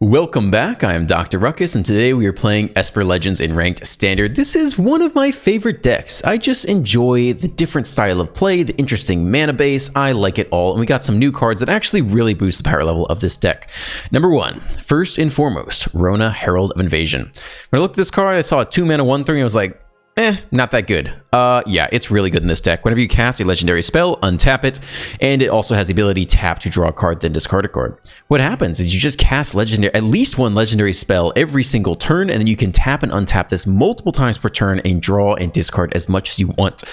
Welcome back, I am Dr. Ruckus, and today we are playing Esper Legends in Ranked Standard. This is one of my favorite decks. I just enjoy the different style of play, the interesting mana base, I like it all, and we got some new cards that actually really boost the power level of this deck. Number one, first and foremost, Rona, Herald of Invasion. When I looked at this card, I saw a 2-mana 1/3, and I was like, not that good. Yeah, it's really good in this deck. Whenever you cast a legendary spell, untap it, and it also has the ability tap to draw a card, then discard a card. What happens is you just cast at least one legendary spell every single turn, and then you can tap and untap this multiple times per turn and draw and discard as much as you want.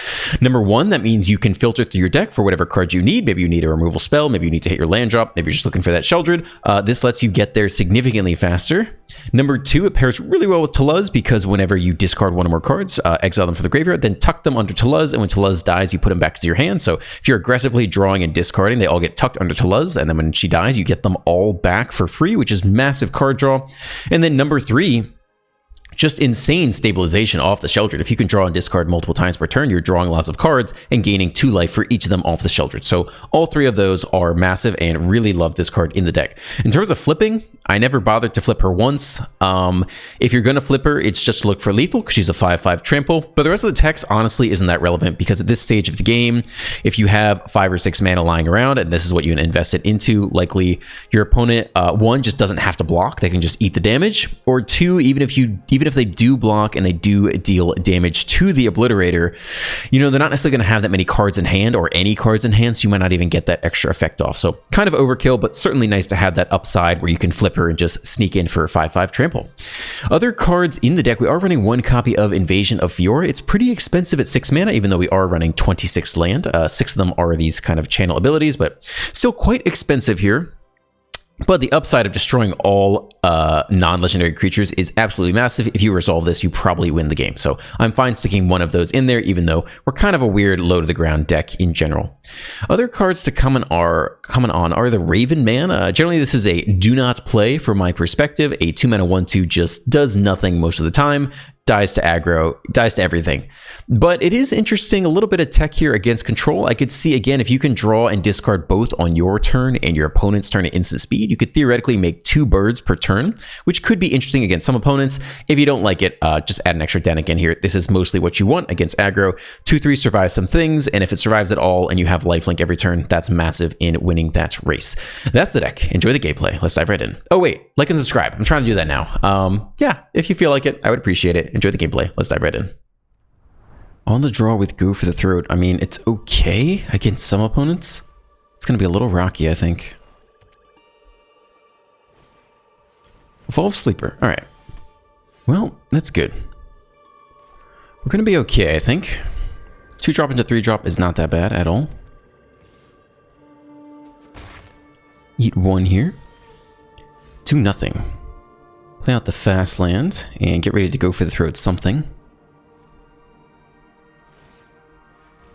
Number one, that means you can filter through your deck for whatever cards you need. Maybe you need a removal spell, maybe you need to hit your land drop, maybe you're just looking for that Sheldred. This lets you get there significantly faster. Number two, it pairs really well with Taluz because whenever you discard one or more cards, exile them from the graveyard, then tuck them under Taluz, and when Taluz dies, you put them back to your hand. So if you're aggressively drawing and discarding, they all get tucked under Taluz, and then when she dies, you get them all back for free, which is massive card draw. And then number three, just insane stabilization off the Sheldred. If you can draw and discard multiple times per turn, you're drawing lots of cards and gaining 2 life for each of them off the Sheldred. So all three of those are massive and really love this card in the deck. In terms of flipping, I never bothered to flip her once. If you're going to flip her, it's just to look for lethal because she's a 5/5 trample. But the rest of the text honestly isn't that relevant because at this stage of the game, if you have 5 or 6 mana lying around and this is what you invest it into, likely your opponent, one, just doesn't have to block. They can just eat the damage. Or two, even if they do block and they do deal damage to the Obliterator, you know, they're not necessarily going to have that many cards in hand or any cards in hand, so you might not even get that extra effect off. So kind of overkill, but certainly nice to have that upside where you can flip her and just sneak in for a 5/5 trample. Other cards in the deck, we are running one copy of Invasion of Fiora. It's pretty expensive at 6 mana, even though we are running 26 land. 6 of them are these kind of channel abilities, but still quite expensive here. But the upside of destroying all non-legendary creatures is absolutely massive. If you resolve this, you probably win the game. So I'm fine sticking one of those in there, even though we're kind of a weird low-to-the-ground deck in general. Other cards to come on are the Raven Man. Generally, this is a do not play from my perspective. A 2-mana 1/2 just does nothing most of the time. Dies to aggro, dies to everything. But it is interesting, a little bit of tech here against control. I could see, again, if you can draw and discard both on your turn and your opponent's turn at instant speed, you could theoretically make 2 birds per turn, which could be interesting against some opponents. If you don't like it, just add an extra den again here. This is mostly what you want against aggro. 2/3 survives some things, and if it survives at all and you have lifelink every turn, that's massive in winning that race. That's the deck. Enjoy the gameplay. Let's dive right in. Oh wait, like and subscribe. I'm trying to do that now. Yeah, if you feel like it, I would appreciate it. Enjoy the gameplay. Let's dive right in. On the draw with Go for the Throat. I mean, it's okay against some opponents. It's going to be a little rocky, I think. Evolve Sleeper. All right. Well, that's good. We're going to be okay, I think. 2-drop into 3-drop is not that bad at all. Eat 1 here. 2-0. Play out the fast land and get ready to go for the throat something.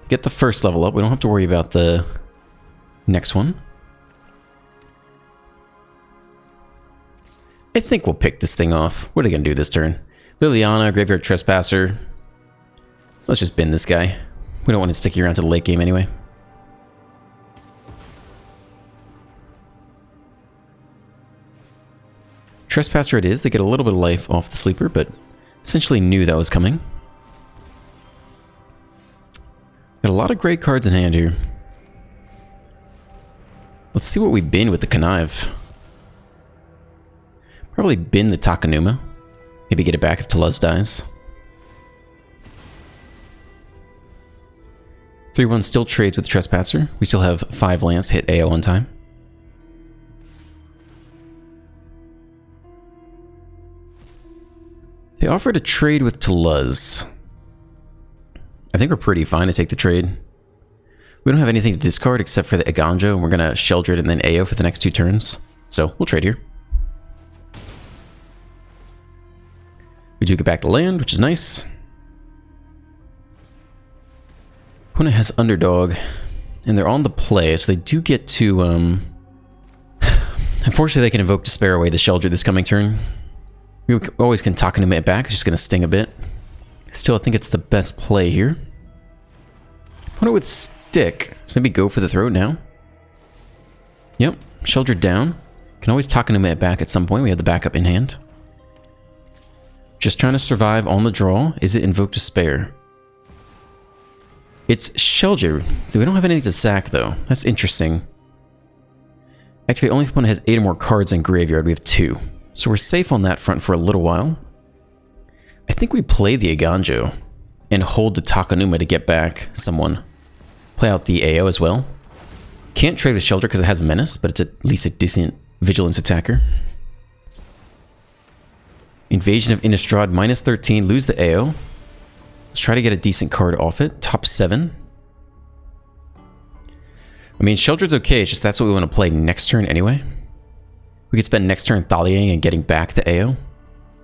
Get the first level up. We don't have to worry about the next one. I think we'll pick this thing off. What are they going to do this turn? Liliana, Graveyard Trespasser. Let's just bin this guy. We don't want to stick you around to the late game anyway. Trespasser it is. They get a little bit of life off the sleeper, but essentially knew that was coming. Got a lot of great cards in hand here. Let's see what we bin with the Connive. Probably bin the Takenuma. Maybe get it back if Taluz dies. 3/1 still trades with the Trespasser. We still have 5 lands to hit AO on time. They offered a trade with Taluz. I think we're pretty fine to take the trade. We don't have anything to discard except for the Eganjo, and we're going to Sheldred and then AO for the next 2 turns. So we'll trade here. We do get back the land, which is nice. Opponent has Underdog, and they're on the play, so they do get to... Unfortunately, they can invoke Despair away the Sheldred this coming turn. We always can talk him it back. It's just going to sting a bit. Still, I think it's the best play here. Opponent with Stick. So maybe go for the throat now. Yep. Sheldred down. Can always Takanuma it back at some point. We have the backup in hand. Just trying to survive on the draw. Is it Invoke Despair? It's Shelter. We don't have anything to sack, though. That's interesting. Activate only if opponent has 8 or more cards in graveyard. We have 2. So we're safe on that front for a little while. I think we play the Aganjo and hold the Takanuma to get back someone. Play out the AO as well. Can't trade with Shelter because it has Menace, but it's at least a decent Vigilance attacker. Invasion of Innistrad, -13, lose the AO. Let's try to get a decent card off it. Top 7. I mean, Shelter's okay, it's just that's what we want to play next turn anyway. We could spend next turn Thalieing and getting back the AO.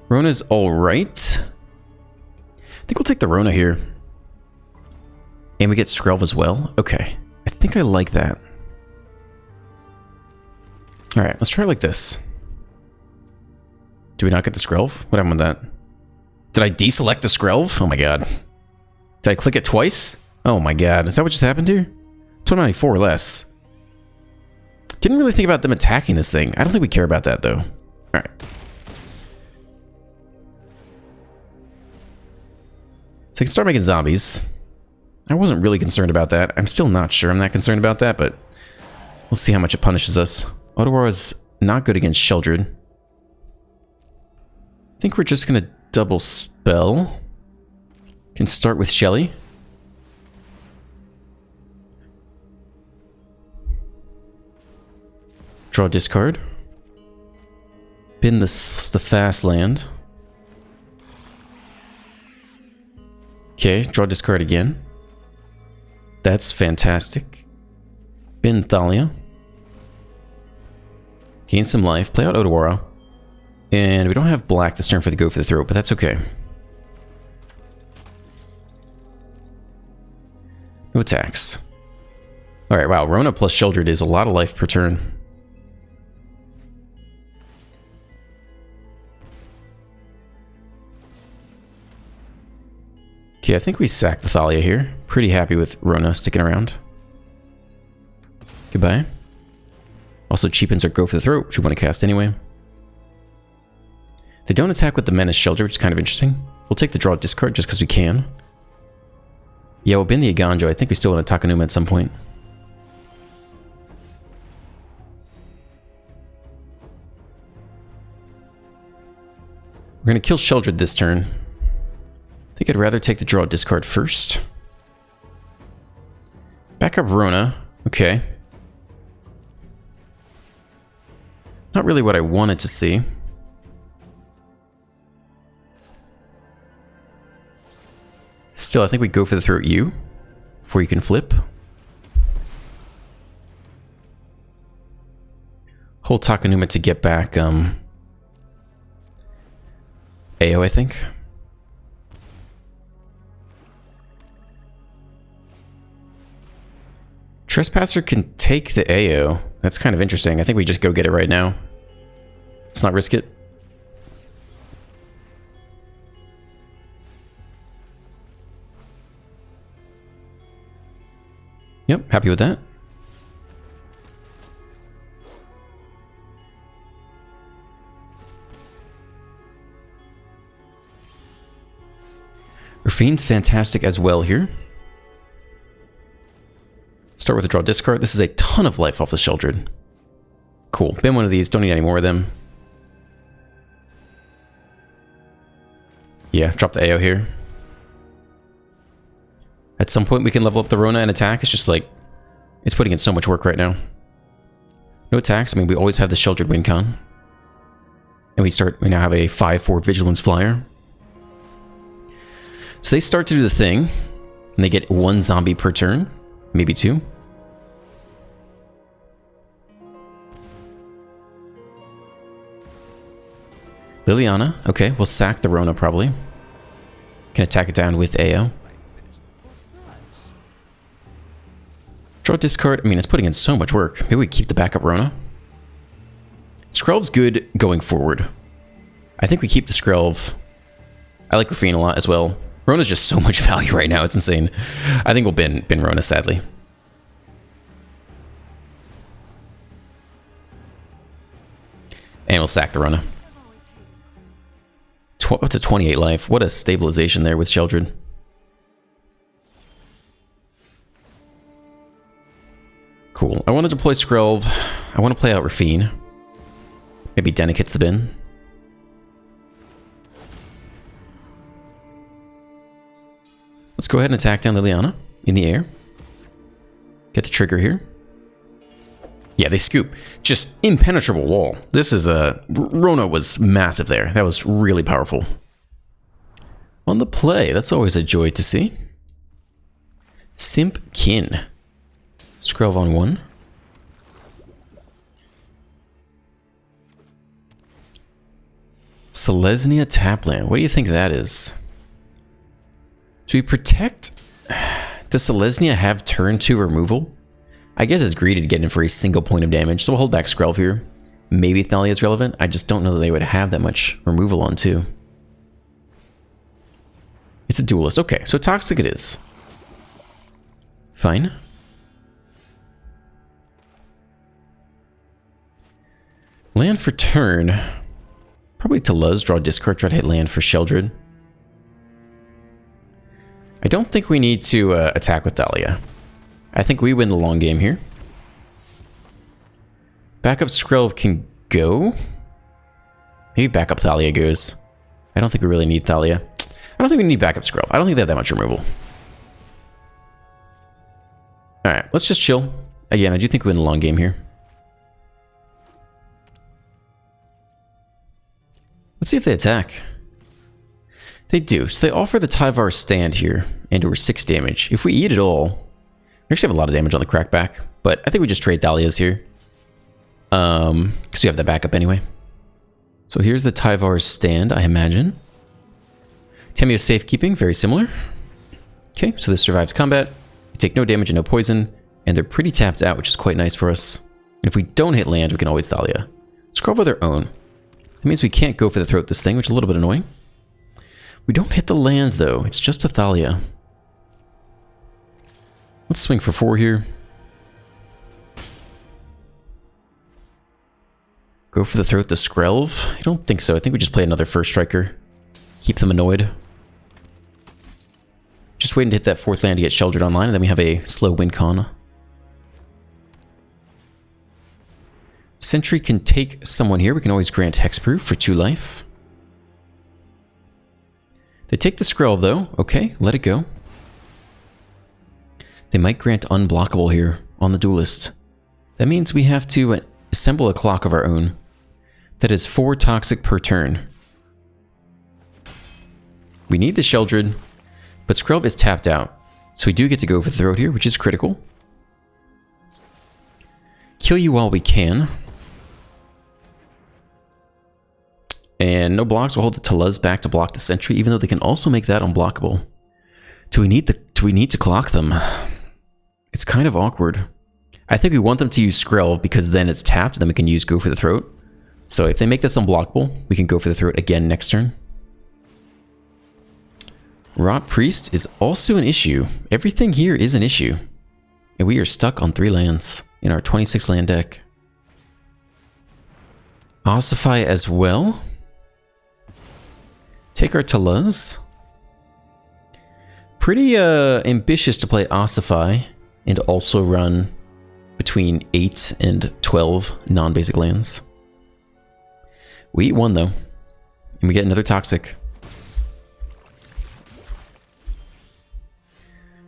Rona's alright. I think we'll take the Rona here. And we get Skrelv as well. Okay. I think I like that. Alright, let's try it like this. Do we not get the Skrelv? What happened with that? Did I deselect the Skrelv? Oh my god. Did I click it twice? Oh my god. Is that what just happened here? 294 or less. Didn't really think about them attacking this thing. I don't think we care about that though. Alright. So I can start making zombies. I wasn't really concerned about that. I'm still not sure I'm that concerned about that, but we'll see how much it punishes us. Otawara is not good against Sheldred. I think we're just going to double spell. Can start with Shelly. Draw discard. Bin the fast land. Okay, draw discard again. That's fantastic. Bin Thalia. Gain some life. Play out Otawara. And we don't have black this turn for the go for the throat, but that's okay. No attacks. Alright, wow. Rona plus Sheldred is a lot of life per turn. Okay, I think we sack the Thalia here. Pretty happy with Rona sticking around. Goodbye. Also cheapens our go for the throat, which we want to cast anyway. They don't attack with the Menace Shelter, which is kind of interesting. We'll take the draw discard just because we can. Yeah, we'll bin the Aganjo. I think we still want to Takanuma at some point. We're going to kill Sheldred this turn. I think I'd rather take the draw discard first. Back up Rona. Okay. Not really what I wanted to see. Still, I think we go for the throat you before you can flip. Hold Takanuma to get back AO, I think. Trespasser can take the AO. That's kind of interesting. I think we just go get it right now. Let's not risk it. Yep, happy with that. Raffine's fantastic as well here. Start with a draw discard. This is a ton of life off the Sheldred. Cool. Bin one of these. Don't need any more of them. Yeah, drop the AO here. At some point we can level up the Rona and attack. It's just like, it's putting in so much work right now. No attacks. I mean, we always have the Sheldred win con. And we now have a 5/4 Vigilance Flyer. So they start to do the thing. And they get 1 zombie per turn. Maybe 2. Liliana. Okay, we'll sack the Rona probably. Can attack it down with AO. Draw discard. I mean, it's putting in so much work. Maybe we keep the backup Rona. Skrelv's good going forward. I think we keep the Skrelv. I like Raffine a lot as well. Rona's just so much value right now. It's insane. I think we'll bin Rona, sadly. And we'll sack the Rona. Up to 28 life. What a stabilization there with Sheldred. Cool. I want to deploy Skrelv. I want to play out Rafine. Maybe Denick hits the bin. Let's go ahead and attack down Liliana in the air. Get the trigger here. Yeah, they scoop. Just impenetrable wall. This is a... Rona was massive there. That was really powerful. On the play, that's always a joy to see. Simpkin. Skrelv on 1. Selesnya Tapland. What do you think that is? Do we protect... Does Selesnya have turn 2 removal? I guess it's greedy to get in for a single point of damage, so we'll hold back Skrelv here. Maybe Thalia is relevant. I just don't know that they would have that much removal on 2. It's a duelist. Okay, so toxic it is. Fine. Land for turn. Probably to Luz, draw discard, try to hit land for Sheldred. I don't think we need to attack with Thalia. I think we win the long game here. Backup Skrelv can go. Maybe backup Thalia goes. I don't think we really need Thalia. I don't think we need backup Skrelv. I don't think they have that much removal. Alright, let's just chill. Again, I do think we win the long game here. Let's see if they attack. They do. So they offer the Tyvar stand here, and we're 6 damage. If we eat it all, we actually have a lot of damage on the crackback, but I think we just trade Thalia's here. Because we have the backup anyway. So here's the Tyvar's stand, I imagine. Temio's safekeeping, very similar. Okay, so this survives combat. We take no damage and no poison, and they're pretty tapped out, which is quite nice for us. And if we don't hit land, we can always Thalia. Skrelv with their own. That means we can't go for the throat this thing, which is a little bit annoying. We don't hit the lands though, it's just a Thalia. Let's swing for 4 here. Go for the throat the Skrelv? I don't think so. I think we just play another first striker. Keep them annoyed. Just waiting to hit that 4th land to get Sheldred online, and then we have a slow win con. Sentry can take someone here. We can always grant hexproof for 2 life. They take the Skrelv though. Okay, let it go. They might grant unblockable here on the duelist. That means we have to assemble a clock of our own. That is 4 toxic per turn. We need the Sheldred, but Skrelv is tapped out. So we do get to go for the throat here, which is critical. Kill you while we can. And no blocks, we'll hold the Taluz back to block the sentry, even though they can also make that unblockable. Do we need to clock them? It's kind of awkward. I think we want them to use Skrelv because then it's tapped, and then we can use go for the throat. So if they make this unblockable, we can go for the throat again next turn. Rot Priest is also an issue. Everything here is an issue. And we are stuck on 3 lands in our 26 land deck. Ossify as well. Take our Taluz. Pretty ambitious to play Ossify and also run between 8 and 12 non-basic lands. We eat 1 though, and we get another toxic.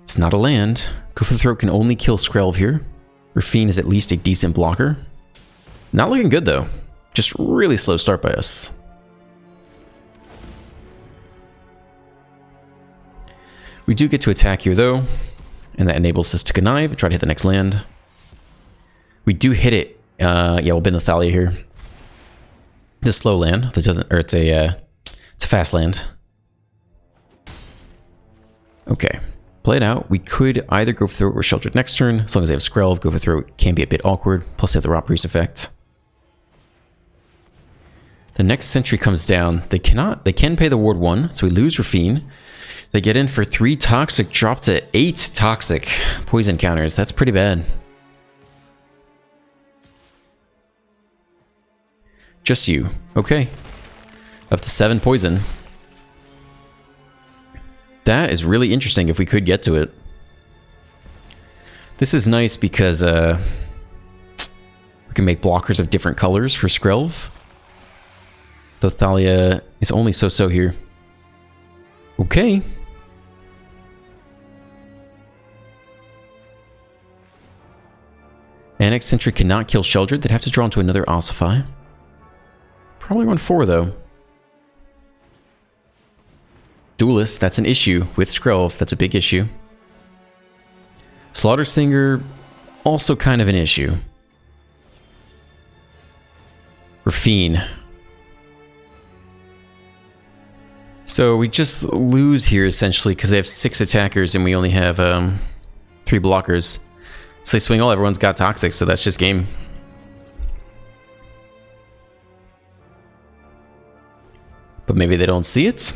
It's not a land. Go for the throat can only kill Skrelv here. Rafine is at least a decent blocker. Not looking good though. Just really slow start by us. We do get to attack here though, and that enables us to connive and try to hit the next land. We do hit it. Yeah, we'll bin the Thalia here. It's a slow land that doesn't, or it's a fast land. Okay, play it out. We could either go for throat or Sheldred next turn. As long as they have Skrelv, go for throat can be a bit awkward. Plus they have the Rot Priest effect. The next sentry comes down. They can pay the ward 1, so we lose Rafine. They get in for 3 toxic, drop to 8 toxic poison counters. That's pretty bad. Just you. Okay. Up to 7 poison. That is really interesting if we could get to it. This is nice because we can make blockers of different colors for Skrelv. Though Thalia is only so-so here. Okay. Annex Sentry cannot kill Sheldred. They'd have to draw into another Ossify. Probably run 4 though. Duelist, that's an issue. With Skrelv, that's a big issue. Slaughter Singer, also kind of an issue. Rafine. So we just lose here essentially because they have 6 attackers and we only have 3 blockers. So they swing all, everyone's got Toxic, so that's just game. But maybe they don't see it.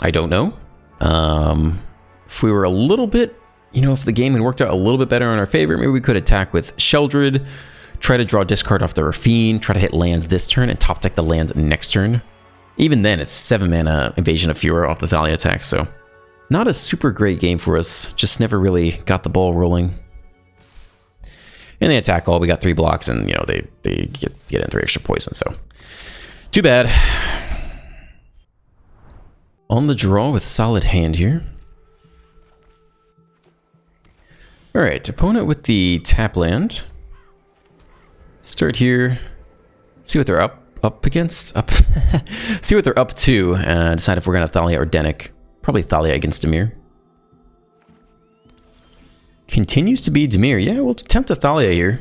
I don't know. If we were a little bit, you know, if the game had worked out a little bit better in our favor, maybe we could attack with Sheldred, try to draw discard off the Rafine, try to hit land this turn, and top deck the land next turn. Even then, it's 7 mana Invasion of Fury off the Thalia attack, so not a super great game for us. Just never really got the ball rolling. And they attack all. We got 3 blocks, and you know they get in 3 extra poison. So too bad. On the draw with solid hand here. All right, opponent with the tap land. Start here. See what they're up against. See what they're up to, and decide if we're gonna Thalia or Denic. Probably Thalia against Dimir. Continues to be Dimir. Yeah, we'll attempt a Thalia here.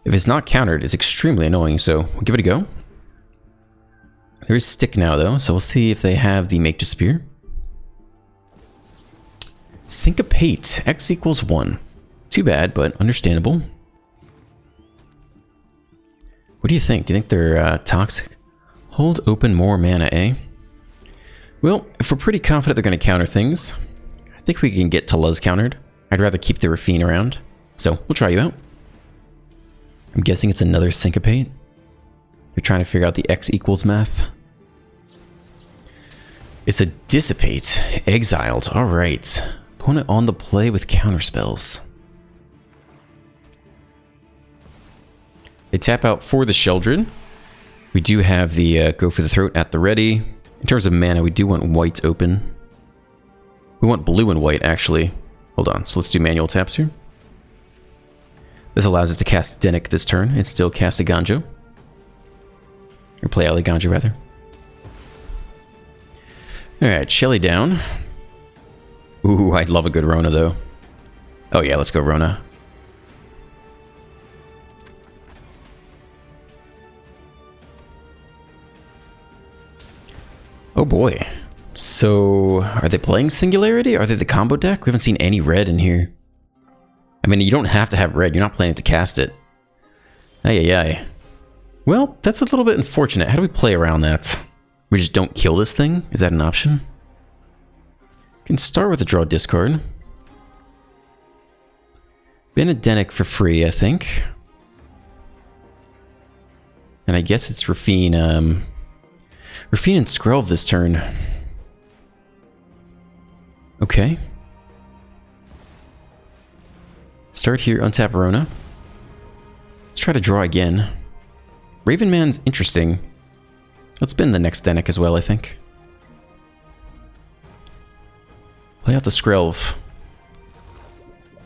If it's not countered, it's extremely annoying, so we'll give it a go. There is Stick now, though, so we'll see if they have the Make Disappear. Syncopate. X equals 1. Too bad, but understandable. What do you think? Do you think they're toxic? Hold open more mana, eh? Well, if we're pretty confident they're going to counter things, I think we can get Taluz countered. I'd rather keep the Rafine around, so we'll try you out. I'm guessing it's another Syncopate. They're trying to figure out the X equals math. It's a Dissipate. Exiled. Alright. Opponent on the play with counterspells. They tap out for the Sheldred. We do have the Go for the Throat at the ready. In terms of mana, we do want white open. We want blue and white, actually. Hold on, so let's do manual taps here. This allows us to cast Denic this turn and still cast a Ganjo. Or play out a Ganjo, rather. Alright, Shelly down. Ooh, I'd love a good Rona, though. Oh yeah, let's go Rona. Oh boy. So, are they playing Singularity? Are they the combo deck? We haven't seen any red in here. I mean, you don't have to have red. You're not planning to cast it. Ay, ay, ay. Well, that's a little bit unfortunate. How do we play around that? We just don't kill this thing? Is that an option? Can start with a draw discard. Been a Denic for free, I think. And I guess it's Rafine, Rafine and Skrelv this turn. Okay. Start here, untap Rona. Let's try to draw again. Raven Man's interesting. Let's spin the next Denic as well, I think. Play out the Skrelv.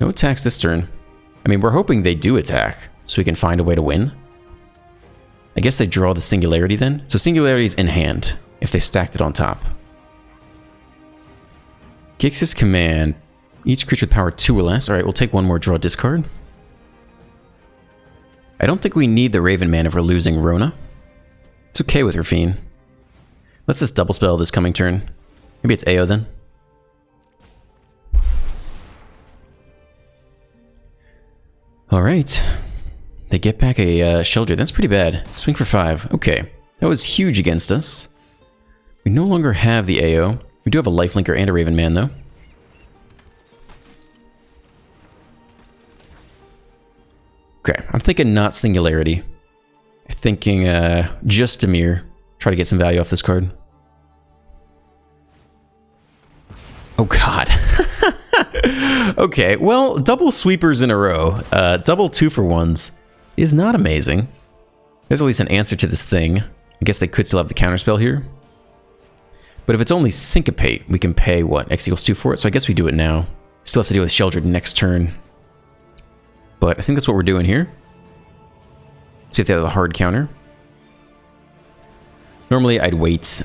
No attacks this turn. I mean, we're hoping they do attack, so we can find a way to win. I guess they draw the Singularity then. So Singularity is in hand, if they stacked it on top. Gix's command. Each creature with power 2 or less. Alright, we'll take one more draw discard. I don't think we need the Raven Man if we're losing Rona. It's okay with Rafine. Let's just double spell this coming turn. Maybe it's AO then. Alright. They get back a Sheldred. That's pretty bad. Swing for 5. Okay. That was huge against us. We no longer have the AO. We do have a Lifelinker and a Raven Man though. Okay, I'm thinking not Singularity. Thinking just Demir. Try to get some value off this card. Oh god. Okay, well, double sweepers in a row, double 2-for-1s is not amazing. There's at least an answer to this thing. I guess they could still have the counterspell here. But if it's only Syncopate, we can pay, what, X equals 2 for it? So I guess we do it now. Still have to deal with Sheldred next turn. But I think that's what we're doing here. See if they have a hard counter. Normally I'd wait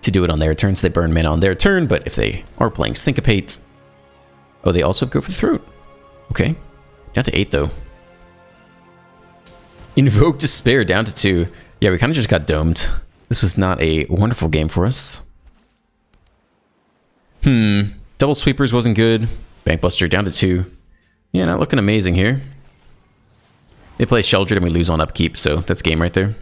to do it on their turn, so they burn mana on their turn, but if they are playing Syncopate... Oh, they also go for the throat. Okay. Down to 8, though. Invoke Despair down to 2. Yeah, we kind of just got domed. This was not a wonderful game for us. Double Sweepers wasn't good. Bankbuster down to 2. Yeah, not looking amazing here. They play Sheldred and we lose on upkeep, so that's game right there.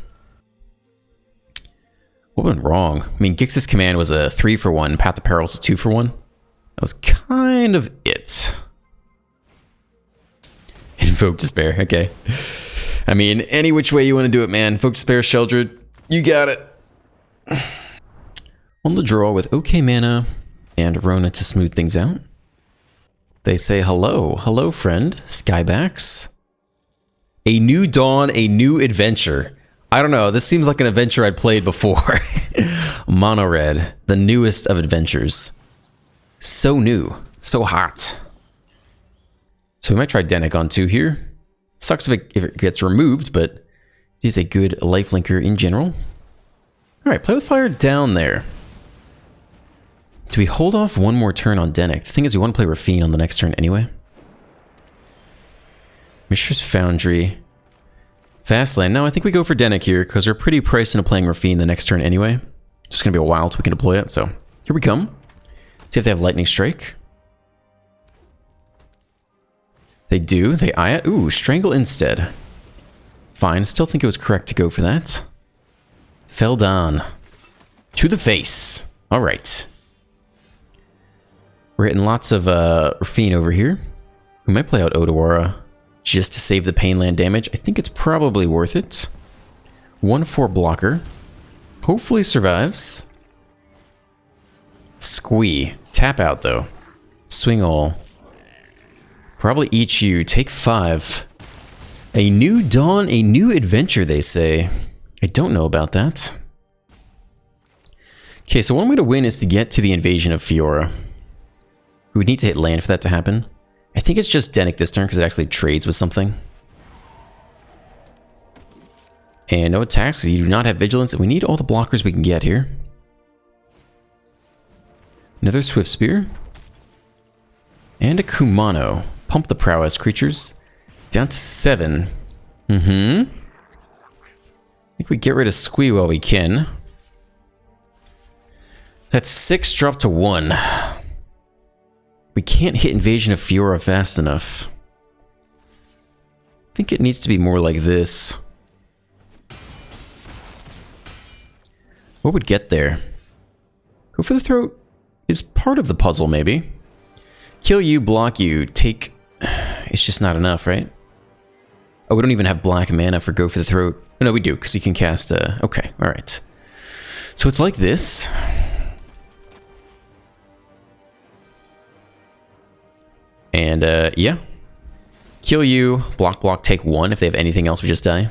What went wrong? I mean, Gix's command was a 3-for-1, Path of Perils a 2-for-1. That was kind of it. Invoke Despair, okay. I mean, any which way you want to do it, man. Invoke Despair, Sheldred, you got it. On the draw with OK mana and Rona to smooth things out. They say hello. Hello, friend. Skybacks. A new dawn, a new adventure. I don't know. This seems like an adventure I'd played before. Mono Red, the newest of adventures. So new. So hot. So we might try Dennick on 2 here. Sucks if it gets removed, but it is a good lifelinker in general. Alright, play with fire down there. Do we hold off one more turn on Dennick? The thing is, we want to play Rafine on the next turn anyway. Mishra's Foundry. Fastland. No, I think we go for Dennick here, because we're pretty priced into playing Rafine the next turn anyway. It's just going to be a while till we can deploy it, so here we come. See if they have Lightning Strike. They do. They eye it. Ooh, Strangle instead. Fine. Still think it was correct to go for that. Fell down. To the face. All right. We're hitting lots of Rafine over here. We might play out Odawara just to save the Painland damage. I think it's probably worth it. 1/4 blocker. Hopefully survives. Squee. Tap out, though. Swing all. Probably eat you. Take 5. A new dawn, a new adventure, they say. I don't know about that. Okay, so one way to win is to get to the invasion of Fiora. We would need to hit land for that to happen. I think it's just Dennick this turn because it actually trades with something. And no attacks because you do not have vigilance. And we need all the blockers we can get here. Another Swift Spear. And a Kumano. Pump the prowess creatures. Down to 7. I think we get rid of Squee while we can. That's 6 dropped to 1. We can't hit Invasion of Fiora fast enough. I think it needs to be more like this. What would get there? Go for the throat is part of the puzzle, maybe. Kill you, block you, take... It's just not enough, right? Oh, we don't even have black mana for go for the throat. Oh, no, we do, because you can cast... Okay, alright. So it's like this. And, yeah. Kill you, block, take 1. If they have anything else, we just die.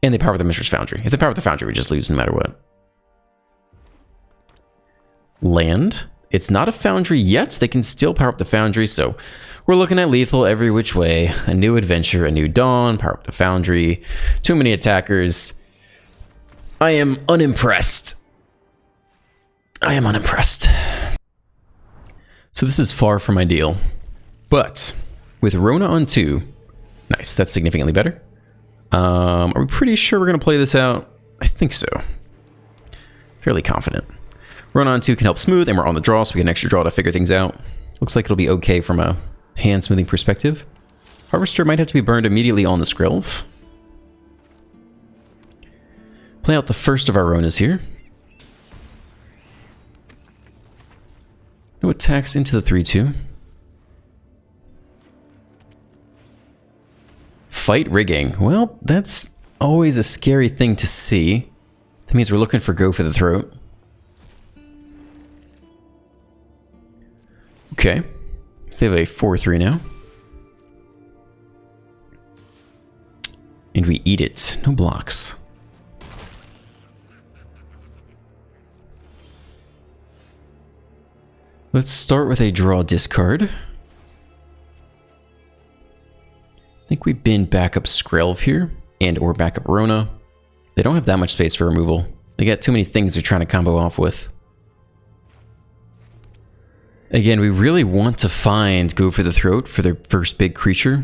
And they power the Mishra's Foundry. If they power the Foundry, we just lose no matter what. Land. It's not a Foundry yet. They can still power up the Foundry, so we're looking at lethal every which way. A new adventure, a new dawn, power up the Foundry. Too many attackers. I am unimpressed. I am unimpressed. So this is far from ideal. But with Rona on 2, nice, that's significantly better. Are we pretty sure we're going to play this out? I think so. Fairly confident. Rona on 2 can help smooth, and we're on the draw, so we get an extra draw to figure things out. Looks like it'll be okay from a hand smoothing perspective. Harvester might have to be burned immediately on the Skrelv. Play out the first of our Ronas here. No attacks into the 3/2. Fight rigging. Well, that's always a scary thing to see. That means we're looking for go for the throat. Okay. So they have a 4-3 now. And we eat it. No blocks. Let's start with a draw discard. I think we bin backup Skrelv here, and or backup Rona. They don't have that much space for removal. They got too many things they're trying to combo off with. Again, we really want to find go for the throat for their first big creature.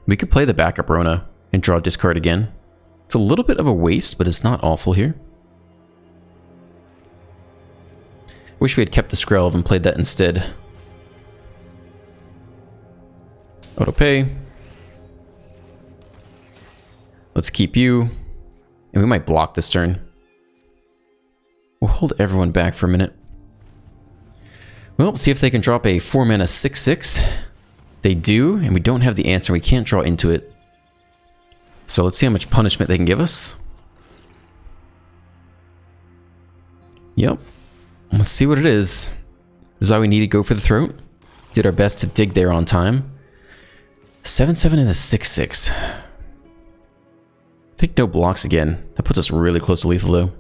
We could play the backup Rona and draw discard again. It's a little bit of a waste, but it's not awful here. Wish we had kept the Skrelv and played that instead. Auto pay. Let's keep you. And we might block this turn. We'll hold everyone back for a minute. Well, see if they can drop a 4-mana 6/6. They do, and we don't have the answer. We can't draw into it. So let's see how much punishment they can give us. Yep. Let's see what it is. This is why we need to go for the throat. Did our best to dig there on time. 7/7 and a 6/6. I think no blocks again. That puts us really close to lethal though.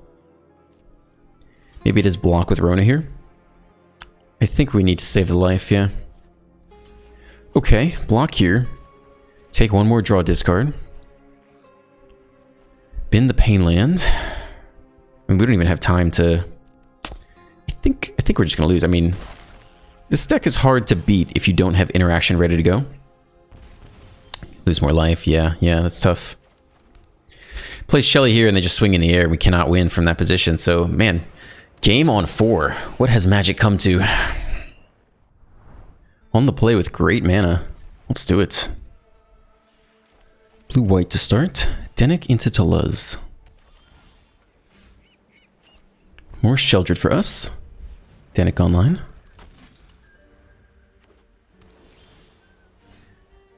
Maybe it is block with Rona here. I think we need to save the life, yeah. Okay, block here. Take one more draw discard. Bin the Painland. I mean, we don't even have time to... I think we're just gonna lose. I mean, this deck is hard to beat if you don't have interaction ready to go. Lose more life, yeah, that's tough. Play Shelly here and they just swing in the air. We cannot win from that position. So, man, game on 4. What has Magic come to? On the play with great mana. Let's do it. Blue-white to start. Dennick into Taluz. More Sheldred for us. Dennick online.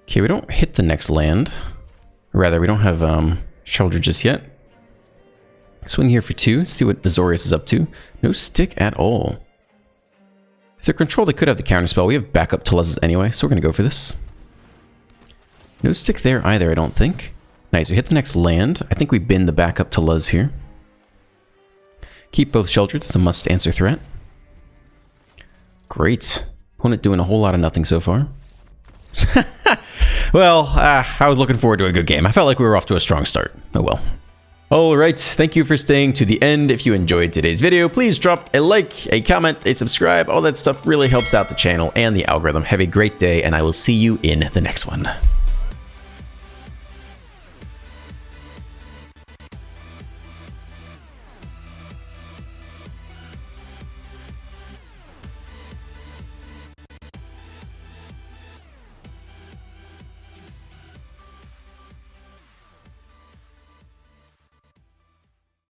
Okay, we don't hit the next land. Or rather, we don't have Sheldred just yet. Swing here for 2. See what Azorius is up to. No stick at all. If they're controlled, they could have the counterspell. We have backup Taluz's anyway, so we're going to go for this. No stick there either, I don't think. Nice, we hit the next land. I think we bin the backup Taluz here. Keep both Sheldreds. It's a must-answer threat. Great. Opponent doing a whole lot of nothing so far. Well, I was looking forward to a good game. I felt like we were off to a strong start. Oh well. Alright, thank you for staying to the end. If you enjoyed today's video, please drop a like, a comment, a subscribe. All that stuff really helps out the channel and the algorithm. Have a great day, and I will see you in the next one.